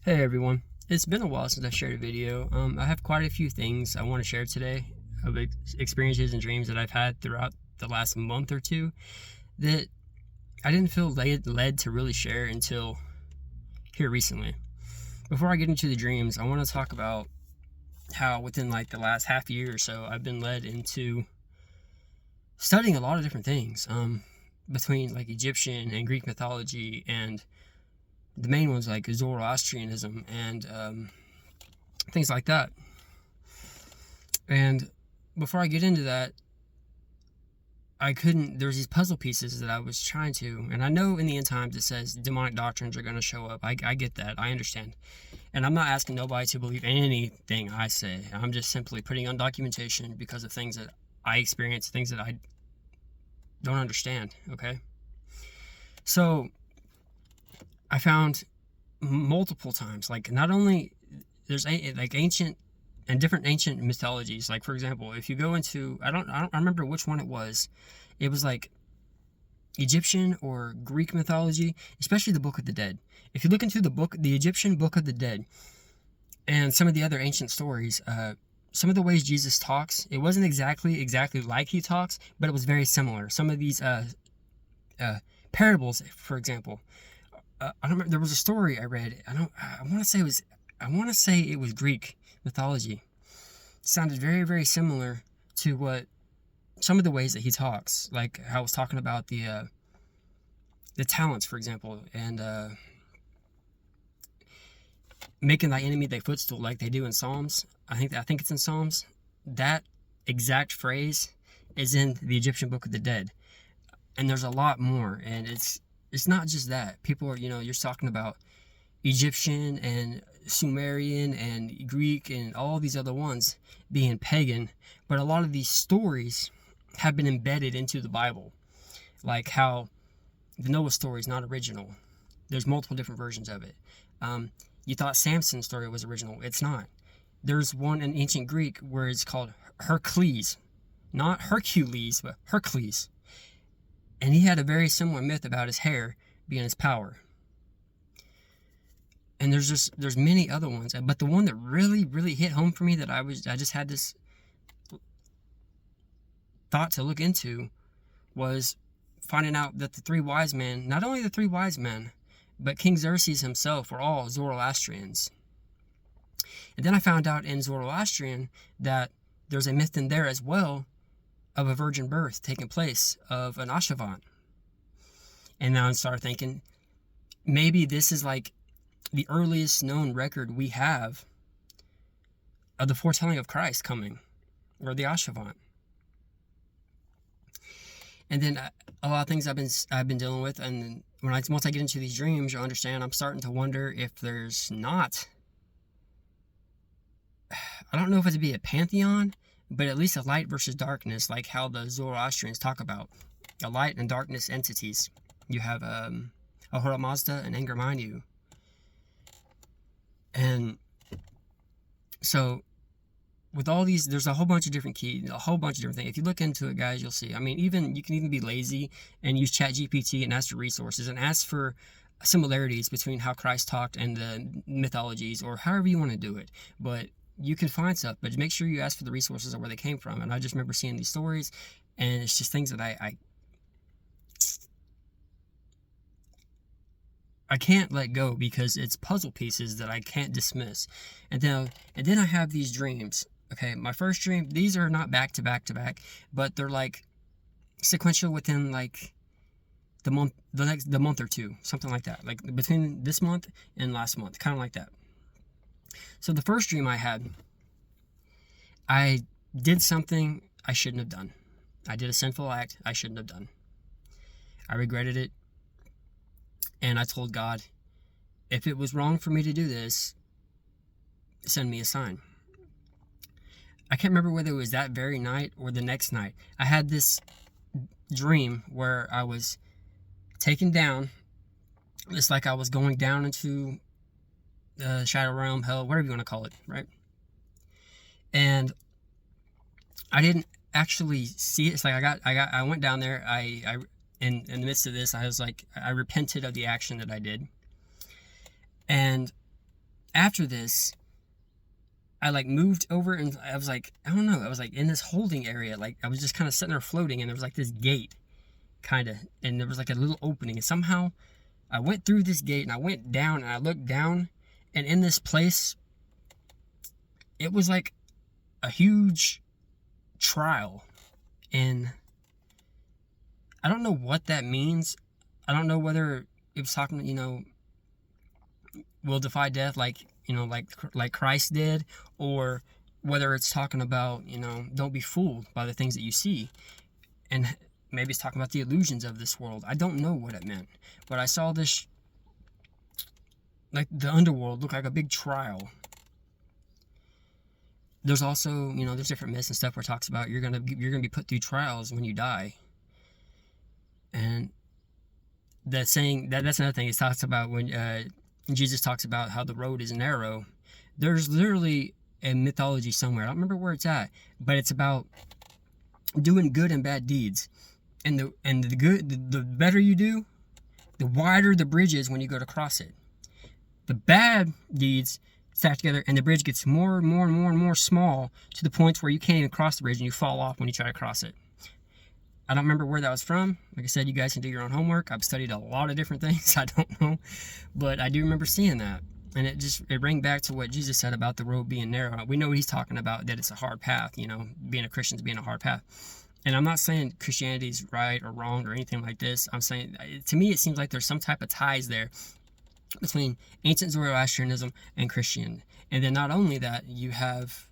Hey everyone, it's been a while since I shared a video. I have quite a few things I want to share today of experiences and dreams that I've had throughout the last month or two that I didn't feel led to really share until here recently. Before I get into the dreams, I want to talk about how within like the last half year or so, I've been led into studying a lot of different things between like Egyptian and Greek mythology, and the main ones like Zoroastrianism and things like that. And before I get into that, there's these puzzle pieces that I was trying to, and I know in the end times it says demonic doctrines are going to show up. I get that. I understand. And I'm not asking nobody to believe anything I say. I'm just simply putting on documentation because of things that I experience, things that I don't understand, okay? So I found multiple times, like not only there's like ancient and different ancient mythologies. Like for example, if you go into I don't remember which one it was. It was like Egyptian or Greek mythology, especially the Book of the Dead. If you look into the Egyptian Book of the Dead, and some of the other ancient stories, some of the ways Jesus talks, it wasn't exactly like he talks, but it was very similar. Some of these parables, for example, I don't remember. There was a story I read. I want to say it was Greek mythology. It sounded very, very similar to what some of the ways that he talks, like how I was talking about the talents, for example, and making thy enemy thy footstool, like they do in Psalms. I think it's in Psalms. That exact phrase is in the Egyptian Book of the Dead, and there's a lot more. And it's not just that. People are, you're talking about Egyptian and Sumerian and Greek and all these other ones being pagan, but a lot of these stories have been embedded into the Bible, like how the Noah story is not original. There's multiple different versions of it. You thought Samson's story was original. It's not. There's one in ancient Greek where it's called Hercules, not Hercules, but Hercules. And he had a very similar myth about his hair being his power. And there's many other ones, but the one that really, really hit home for me that I just had this thought to look into was finding out that the three wise men, not only the three wise men, but King Xerxes himself, were all Zoroastrians. And then I found out in Zoroastrian that there's a myth in there as well of a virgin birth taking place of an Ashavan. And now I started thinking, maybe this is like the earliest known record we have of the foretelling of Christ coming, or the Ashavan. And then a lot of things I've been dealing with, and once I get into these dreams, you'll understand. I'm starting to wonder if there's not. I don't know if it'd be a pantheon, but at least a light versus darkness, like how the Zoroastrians talk about a light and darkness entities. You have Ahura Mazda and Anger Mainyu. And so with all these, there's a whole bunch of different keys, a whole bunch of different things. If you look into it, guys, you'll see. I mean, you can even be lazy and use ChatGPT and ask for resources and ask for similarities between how Christ talked and the mythologies, or however you want to do it. But you can find stuff, but make sure you ask for the resources of where they came from. And I just remember seeing these stories, and it's just things that I can't let go, because it's puzzle pieces that I can't dismiss. And then I have these dreams. Okay, my first dream, these are not back to back to back, but they're like sequential within like the month or two, something like that. Like between this month and last month, kind of like that. So the first dream I had, I did something I shouldn't have done. I did a sinful act I shouldn't have done. I regretted it. And I told God, if it was wrong for me to do this, send me a sign. I can't remember whether it was that very night or the next night. I had this dream where I was taken down. It's like I was going down into the shadow realm, hell, whatever you want to call it, right? And I didn't actually see it. It's like I went down there. In the midst of this, I was like, I repented of the action that I did. And after this, I like moved over and I was like, I don't know, I was like in this holding area. Like I was just kind of sitting there floating, and there was like this gate kind of, and there was like a little opening. And somehow I went through this gate and I went down and I looked down, and in this place, it was like a huge trial. And I don't know what that means. I don't know whether it was talking, will defy death like Christ did, or whether it's talking about, don't be fooled by the things that you see. And maybe it's talking about the illusions of this world. I don't know what it meant. But I saw this, like the underworld, look like a big trial. There's also, there's different myths and stuff where it talks about you're gonna be put through trials when you die. And that's another thing. It talks about when Jesus talks about how the road is narrow. There's literally a mythology somewhere. I don't remember where it's at, but it's about doing good and bad deeds. And the better you do, the wider the bridge is when you go to cross it. The bad deeds stack together, and the bridge gets more and more and more and more small to the point where you can't even cross the bridge and you fall off when you try to cross it. I don't remember where that was from. Like I said, you guys can do your own homework. I've studied a lot of different things. I don't know. But I do remember seeing that. And it rang back to what Jesus said about the road being narrow. We know what he's talking about, that it's a hard path, being a Christian is being a hard path. And I'm not saying Christianity's right or wrong or anything like this. I'm saying, to me, it seems like there's some type of ties there between ancient Zoroastrianism and Christian. And then not only that, you have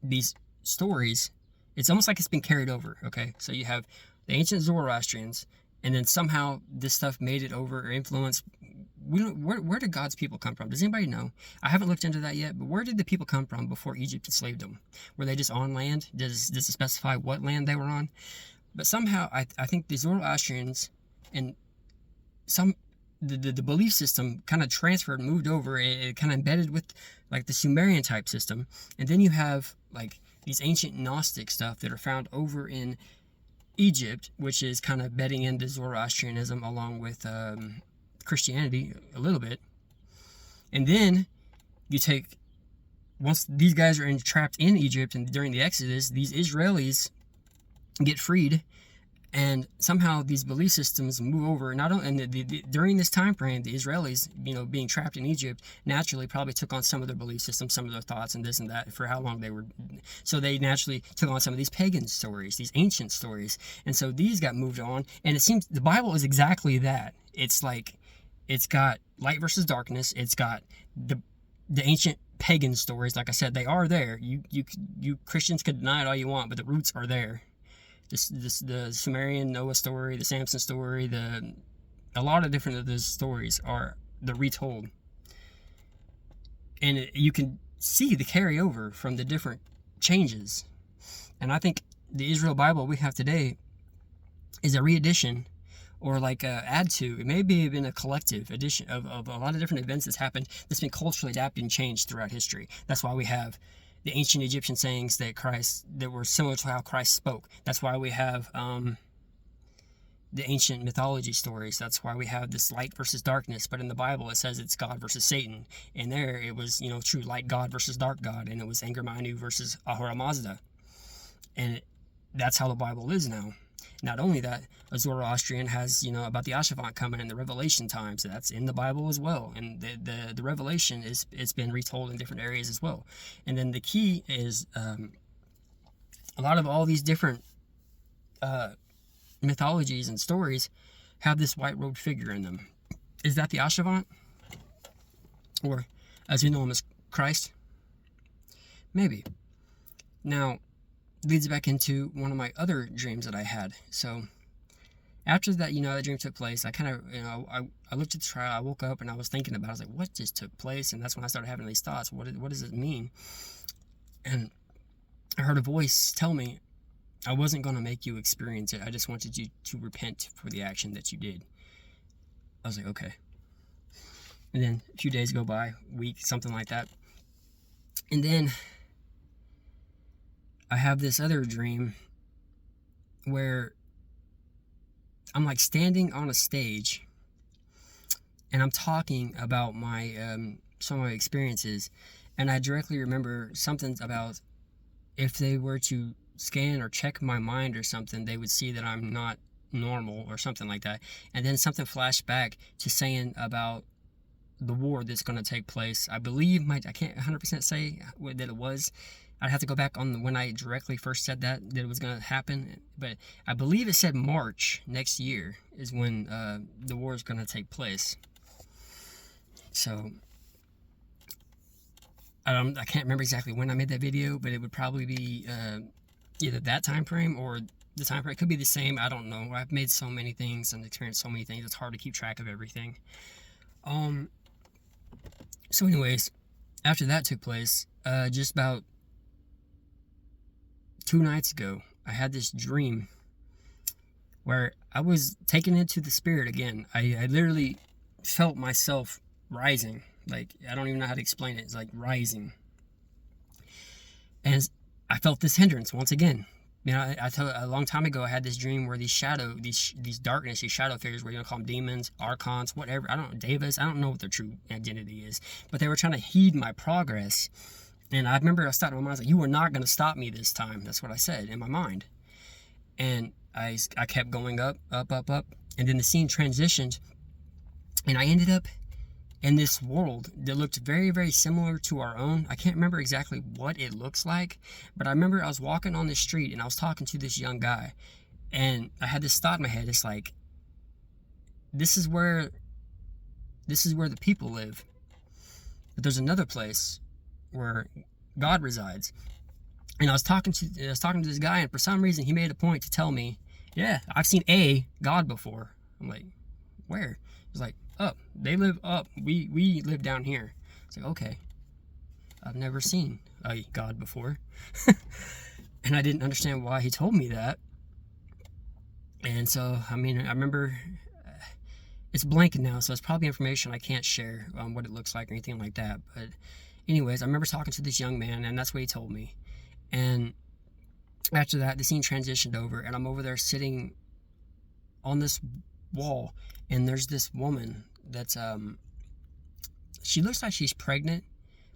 these stories. It's almost like it's been carried over, okay? So you have the ancient Zoroastrians, and then somehow this stuff made it over or influenced. Where did God's people come from? Does anybody know? I haven't looked into that yet, but where did the people come from before Egypt enslaved them? Were they just on land? Does it specify what land they were on? But somehow, I think the Zoroastrians and the belief system kind of transferred, moved over. It kind of embedded with like the Sumerian type system. And then you have like these ancient Gnostic stuff that are found over in Egypt, which is kind of bedding into Zoroastrianism along with Christianity a little bit. And then you take, once these guys are trapped in Egypt and during the Exodus, these Israelis get freed, and somehow these belief systems move over. During this time frame, the Israelis, being trapped in Egypt, naturally probably took on some of their belief systems, some of their thoughts, and this and that for how long they were. So they naturally took on some of these pagan stories, these ancient stories, and so these got moved on. And it seems the Bible is exactly that. It's like it's got light versus darkness. It's got the ancient pagan stories. Like I said, they are there. You Christians could deny it all you want, but the roots are there. The Sumerian Noah story, the Samson story, a lot of different of those stories they're retold, and you can see the carryover from the different changes. And I think the Israel Bible we have today is a re-edition, or like a add to. It may be been a collective edition of a lot of different events that's happened that's been culturally adapted and changed throughout history. That's why we have the ancient Egyptian sayings that were similar to how Christ spoke. That's why we have the ancient mythology stories. That's why we have this light versus darkness. But in the Bible, it says it's God versus Satan. And there it was, true light God versus dark God. And it was Engar Manu versus Ahura Mazda. And that's how the Bible is now. Not only that, a Zoroastrian has, about the Ashavant coming in the Revelation times. That's in the Bible as well. And the Revelation it's been retold in different areas as well. And then the key is a lot of all these different mythologies and stories have this white-robed figure in them. Is that the Ashavant? Or, as we know him as Christ? Maybe. Now, leads back into one of my other dreams that I had. So after that, that dream took place, I kind of, I looked at the trial, I woke up and I was thinking about it. I was like, what just took place? And that's when I started having these thoughts. What does it mean? And I heard a voice tell me, I wasn't going to make you experience it. I just wanted you to repent for the action that you did. I was like, okay. And then a few days go by, week, something like that. And then I have this other dream where I'm like standing on a stage and I'm talking about my some of my experiences, and I directly remember something about if they were to scan or check my mind or something, they would see that I'm not normal or something like that. And then something flashed back to saying about the war that's going to take place. I believe I can't 100% say that it was. I'd have to go back on when I directly first said that it was going to happen, but I believe it said March next year is when the war is going to take place. So I can't remember exactly when I made that video, but it would probably be either that time frame or the time frame. It could be the same. I don't know. I've made so many things and experienced so many things. It's hard to keep track of everything. So anyways, after that took place, just about 2 nights ago, I had this dream where I was taken into the spirit again. I literally felt myself rising. Like, I don't even know how to explain it. It's like rising. And I felt this hindrance once again. You know, I told a long time ago I had this dream where these darkness, these shadow figures, where you call them demons, archons, whatever. I don't know, devas. I don't know what their true identity is, but they were trying to heed my progress. And I remember I stopped in my mind. I was like, "You are not going to stop me this time." That's what I said in my mind. And I kept going up, up, up, up, and then the scene transitioned, and I ended up in this world that looked very, very similar to our own. I can't remember exactly what it looks like, but I remember I was walking on the street and I was talking to this young guy, and I had this thought in my head. It's like, this is where the people live, but there's another place where God resides. And I was talking to this guy, and for some reason he made a point to tell me, "Yeah, I've seen a God before." I'm like, "Where?" He's like, "Up. They live up. We live down here." It's like, okay, I've never seen a God before. And I didn't understand why he told me that. And so, I mean, I remember it's blank now, so it's probably information I can't share on what it looks like or anything like that. But anyways, I remember talking to this young man, and that's what he told me. And after that, the scene transitioned over, and I'm over there sitting on this wall, and there's this woman that's she looks like she's pregnant,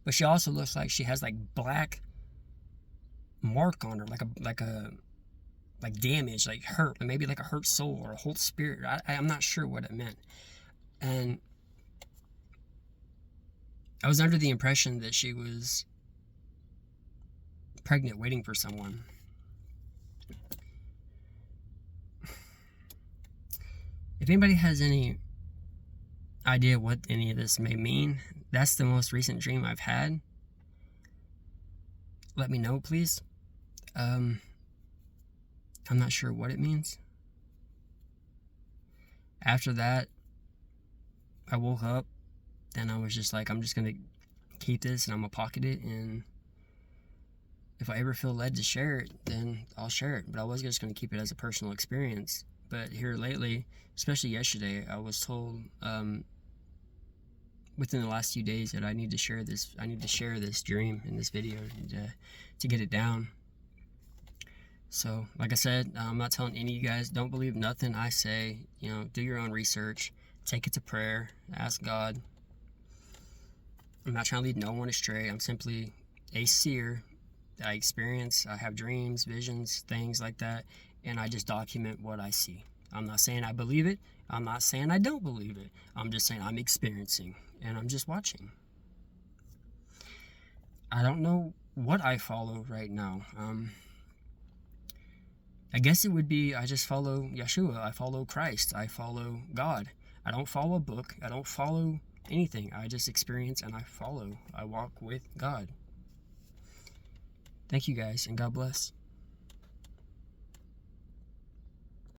but she also looks like she has like black mark on her, like damage, like hurt, maybe like a hurt soul or a hurt spirit. I'm not sure what it meant. And I was under the impression that she was pregnant, waiting for someone. If anybody has any idea what any of this may mean, that's the most recent dream I've had. Let me know, please. I'm not sure what it means. After that, I woke up, and I was just like, I'm just going to keep this, and I'm going to pocket it, and if I ever feel led to share it, then I'll share it. But I was just going to keep it as a personal experience. But here lately, especially yesterday, I was told within the last few days that I need to share this. I need to share this dream in this video to get it down. So, like I said, I'm not telling any of you guys, don't believe nothing I say. You know, do your own research, take it to prayer, ask God. I'm not trying to lead no one astray. I'm simply a seer. I experience, I have dreams, visions, things like that, and I just document what I see. I'm not saying I believe it. I'm not saying I don't believe it. I'm just saying I'm experiencing, and I'm just watching. I don't know what I follow right now. I guess it would be, I just follow Yeshua. I follow Christ. I follow God. I don't follow a book. I don't follow anything. I just experience and I follow. I walk with God. Thank you guys, and God bless.